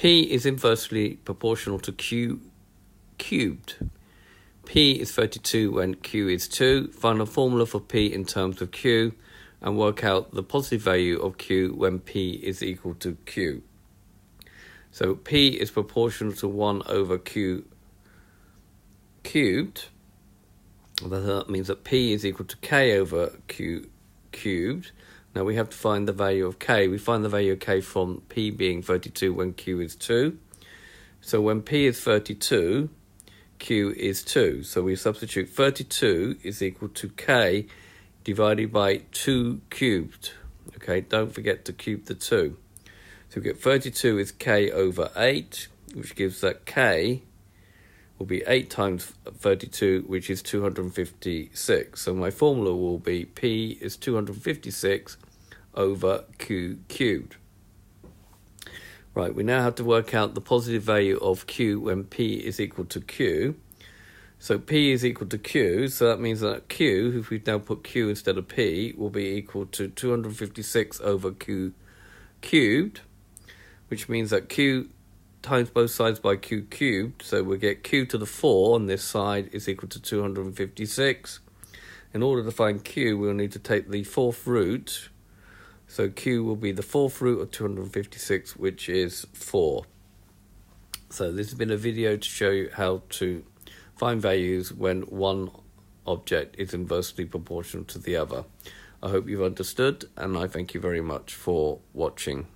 P is inversely proportional to Q cubed. P is 32 when Q is 2. Find a formula for P in terms of Q and work out the positive value of Q when P is equal to Q. So P is proportional to 1 over Q cubed. That means that P is equal to K over Q cubed. Now we have to find the value of K. We find the value of K from P being 32 when Q is 2. So when P is 32, Q is 2. So we substitute 32 is equal to K divided by 2 cubed. Okay, don't forget to cube the 2. So we get 32 is K over 8, which gives that K will be 8 times 32, which is 256. So my formula will be P is 256 over Q cubed. Right, we now have to work out the positive value of Q when P is equal to Q. So P is equal to Q, so that means that Q, if we now put Q instead of P, will be equal to 256 over Q cubed, which means that Q times both sides by Q cubed, so we'll get Q to the 4 on this side is equal to 256. In order to find Q, we'll need to take the fourth root, so Q will be the fourth root of 256, which is 4. So this has been a video to show you how to find values when one object is inversely proportional to the other. I hope you've understood, and I thank you very much for watching.